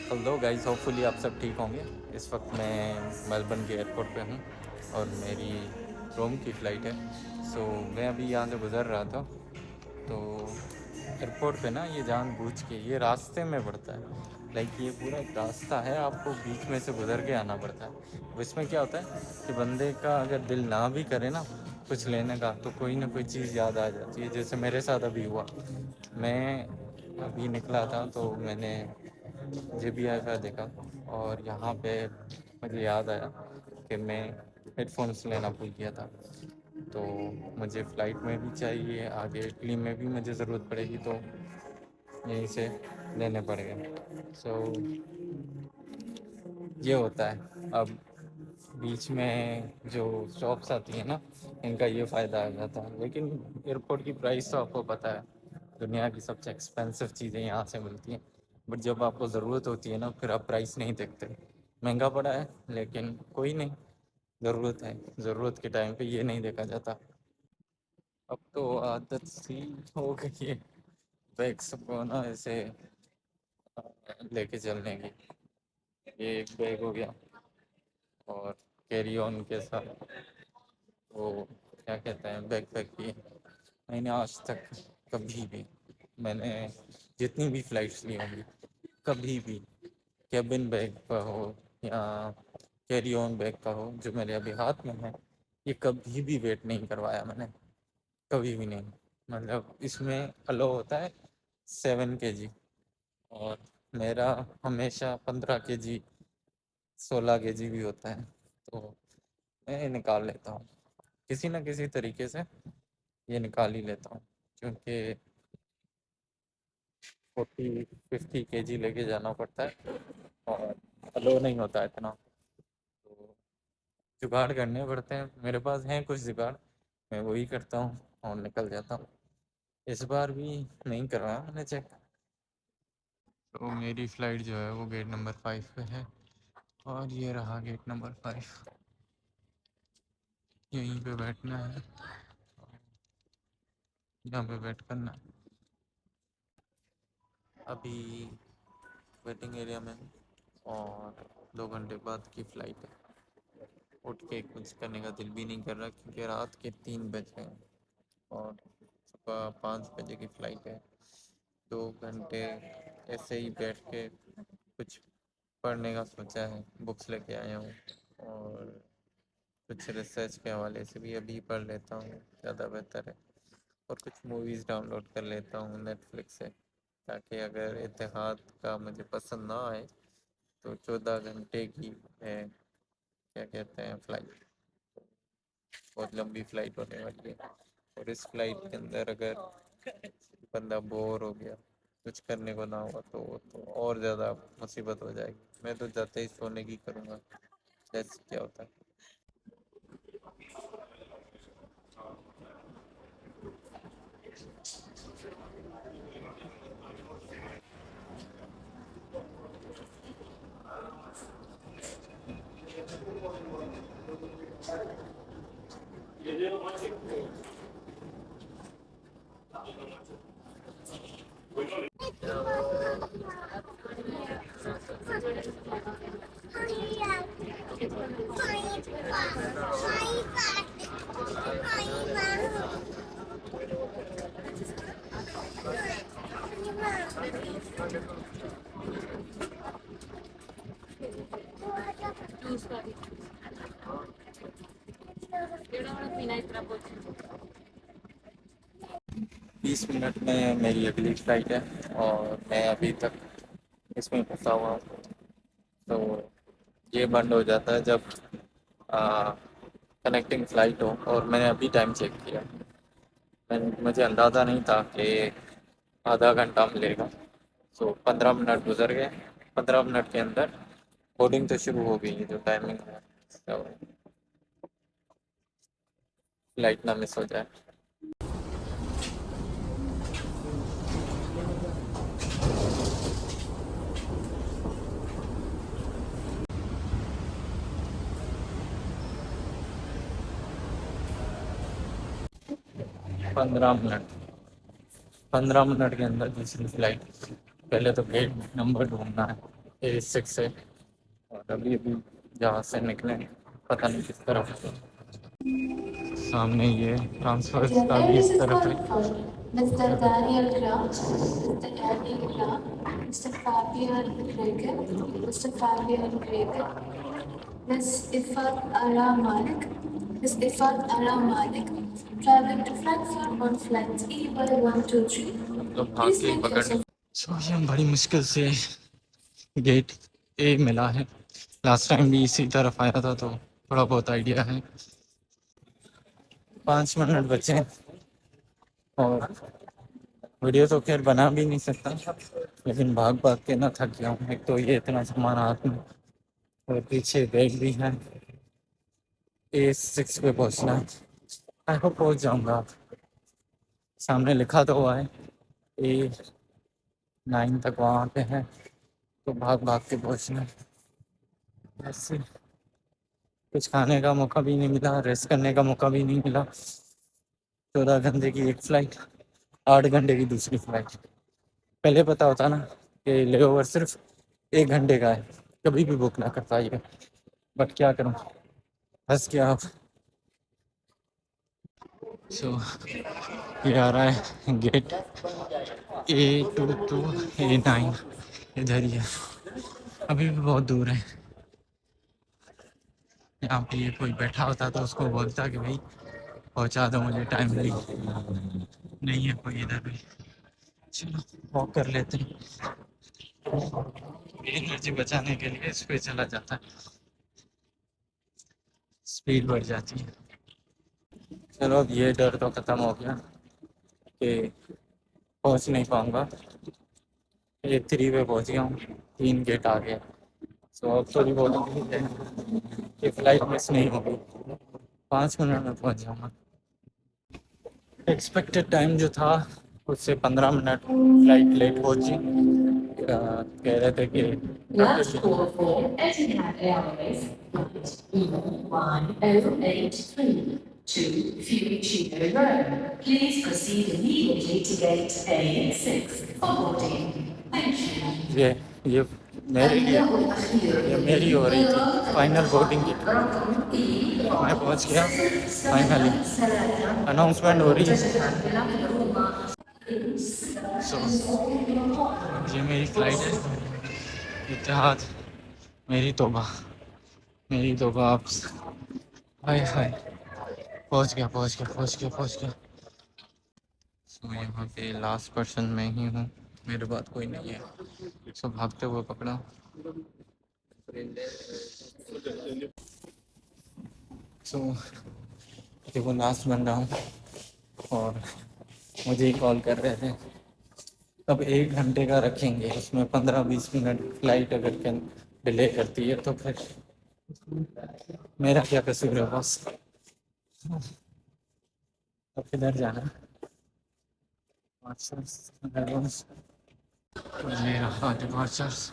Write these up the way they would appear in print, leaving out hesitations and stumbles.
Hello guys, hopefully आप सब ठीक होंगे। इस वक्त मैं मेलबर्न के एयरपोर्ट पे हूँ और मेरी रोम की फ़्लाइट है। मैं अभी यहाँ से गुज़र रहा था। तो एयरपोर्ट पे ना ये जानबूझ के ये रास्ते में पड़ता है। ये पूरा एक रास्ता है, आपको बीच में से गुज़र के आना पड़ता है। अब इसमें क्या होता है कि बंदे का अगर दिल ना भी करे ना कुछ लेने का, तो कोई ना कोई चीज़ याद आ जाती है। जैसे मेरे साथ अभी हुआ, मैं अभी निकला था तो मैंने JBI का देखा और यहाँ पे मुझे याद आया कि मैं हेडफोन्स लेना भूल गया था। तो मुझे फ़्लाइट में भी चाहिए, आगे इटली में भी मुझे ज़रूरत पड़ेगी, तो यहीं से लेने पड़ेंगे। ये होता है। अब बीच में जो शॉप्स आती हैं ना, इनका ये फ़ायदा आ जाता है। लेकिन एयरपोर्ट की प्राइस तो आपको पता है, दुनिया की सबसे एक्सपेंसिव चीज़ें यहाँ से मिलती हैं। बट जब आपको ज़रूरत होती है ना, फिर आप प्राइस नहीं देखते। महंगा पड़ा है लेकिन कोई नहीं, ज़रूरत है। ज़रूरत के टाइम पे ये नहीं देखा जाता। अब तो आदत सी हो गई है बैग्स को ना ऐसे लेके चलने की। ये एक बैग हो गया और कैरी ऑन के साथ वो क्या कहते हैं, बैकपैक भी। मैंने आज तक कभी भी, मैंने जितनी भी फ़्लाइट्स ली होंगी, कभी भी कैबिन बैग का हो या कैरी ऑन बैग का हो जो मेरे अभी हाथ में है, ये कभी भी वेट नहीं करवाया मैंने, कभी भी नहीं। मतलब इसमें अलो होता है 7 kg और मेरा हमेशा 15 kg 16 kg भी होता है। तो मैं निकाल लेता हूँ किसी न किसी तरीके से, ये निकाल ही लेता हूँ, क्योंकि 40-50 kg लेके जाना पड़ता है और अलो नहीं होता है इतना। तो जुगाड़ करने पड़ते हैं, मेरे पास हैं कुछ जुगाड़, मैं वही करता हूँ और निकल जाता हूँ। इस बार भी नहीं करवाया मैंने चेक। तो मेरी फ़्लाइट जो है वो गेट नंबर 5 पे है और ये रहा गेट नंबर 5। यहीं पे बैठना है, यहाँ पे वेट करना है। अभी वेटिंग एरिया में हूँ और 2 घंटे बाद की फ़्लाइट है। उठ के कुछ करने का दिल भी नहीं कर रहा क्योंकि रात के 3 बज गए हैं और सुबह 5 बजे की फ़्लाइट है। 2 घंटे ऐसे ही बैठ के कुछ पढ़ने का सोचा है, बुक्स लेके आया हूँ और कुछ रिसर्च के हवाले से भी अभी पढ़ लेता हूँ, ज़्यादा बेहतर है। और कुछ मूवीज़ डाउनलोड कर लेता हूँ नेटफ्लिक्स से, ताकि अगर इतिहाद का मुझे पसंद ना आए तो 14 घंटे की है, क्या कहते हैं, फ़्लाइट, बहुत लंबी फ़्लाइट होने वाली है। और इस फ़्लाइट के अंदर अगर बंदा बोर हो गया, कुछ करने को ना हुआ, तो और ज़्यादा मुसीबत हो जाएगी। मैं तो जाते ही सोने की करूँगा, जैसे क्या होता है। 20 मिनट में मेरी अगली फ़्लाइट है और मैं अभी तक इसमें फंसा हुआ हूँ। तो ये बंद हो जाता है जब कनेक्टिंग फ़्लाइट हो। और मैंने अभी टाइम चेक किया, मुझे अंदाज़ा नहीं था कि आधा घंटा मिलेगा। 15 मिनट गुजर गए, 15 मिनट के अंदर बोर्डिंग तो शुरू हो गई है, जो टाइमिंग है, तो फ़्लाइट ना मिस हो जाए। 15 मिनट, 15 मिनट के अंदर दूसरी फ़्लाइट। पहले तो गेट नंबर ढूंढना है, A6 है। और अभी अभी जहाँ से निकले पता नहीं किस तरफ। सामने ये ट्रांसफर Your का भी name इस is तरफ है। called for Mr. Daniel Grant, Mr. Daniel Grant, Mr. Fabian Greger, Mr. Fabian Greger, Miss Ifat Ara Malik, Miss Ifat Ara Malik, traveling to Frankfurt on flight EY123. मतलब भाग Please के ही make पकड़ने। yourself सो ये हम बड़ी मुश्किल से gate ए मिला है। लास्ट टाइम भी इसी तरफ आया था तो थोड़ा बहुत आइडिया है। 5 मिनट बचे हैं और वीडियो तो खैर बना भी नहीं सकता, लेकिन भाग भाग के ना थक गया हूँ। एक तो ये इतना सामान हाथ में और पीछे बैग भी है। A6 पे पहुँचना है। आई होप पहुँच जाऊँगा। सामने लिखा तो हुआ है A9 तक वहाँ पे है, तो भाग भाग के पहुँचना है। ऐसे कुछ खाने का मौका भी नहीं मिला, रेस्ट करने का मौका भी नहीं मिला। 14 घंटे की एक फ़्लाइट, 8 घंटे की दूसरी फ़्लाइट। पहले पता होता ना कि लेओवर सिर्फ 1 घंटे का है, कभी भी बुक ना कर पाइए। बट क्या करूँ, बस क्या अब। सो ये आ रहा है गेट A22 A9, इधर ही है। अभी भी बहुत दूर है। यहाँ पे ये कोई बैठा होता तो उसको बोलता कि भाई पहुँचा दो मुझे टाइमली। नहीं है कोई इधर भी। चलो वॉक कर लेते हैं। एनर्जी बचाने के लिए इस पे चला जाता है, स्पीड बढ़ जाती है। चलो अब ये डर तो ख़त्म हो गया कि पहुंच नहीं पाऊंगा। A3 पे पहुंच गया हूँ, 3 गेट आ गया। सो अब थोड़ी बहुत उम्मीद है कि फ़्लाइट मिस नहीं होगी। 5 मिनट में पहुंच जाऊँगा। एक्सपेक्टेड टाइम जो था उससे 15 मिनट फ़्लाइट लेट पहुंची। कह रहे थे कि last call for Etihad Airways flight E1083 to Fiumicino Road. Please proceed immediately to gate A6 for boarding. Thank you. ये मेरे लिए ये मेरी हो रही थी फाइनल बोर्डिंग की। मैं पहुंच गया फाइनली। अनाउंसमेंट हो रही है। सो ये मेरी फ़्लाइट है। इत्तेहाद, मेरी तौबा आप। हाय हाय, पहुंच गया। सो यहाँ पे लास्ट पर्सन मैं ही हूँ, मेरे बाद कोई नहीं है। सो भागते हुए पकड़ा। सो देखो लास्ट बन रहा हूँ और मुझे ही कॉल कर रहे थे। अब 1 घंटे का रखेंगे, उसमें 15-20 मिनट फ़्लाइट अगर कैन डिले करती है तो फिर मेरा क्या कसूर है बस। अब किधर जाना है? ये रहा डिपार्चर्स।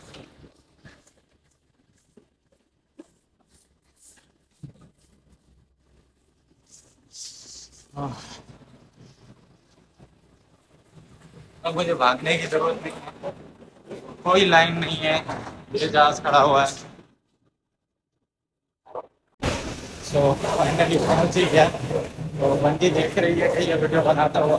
अब मुझे भागने की ज़रूरत नहीं है, कोई लाइन नहीं है, ये जहाज खड़ा हुआ है। सो फाइनली पहुंच ही गया। तो बंदी देख रही है कि ये वीडियो बनाता हुआ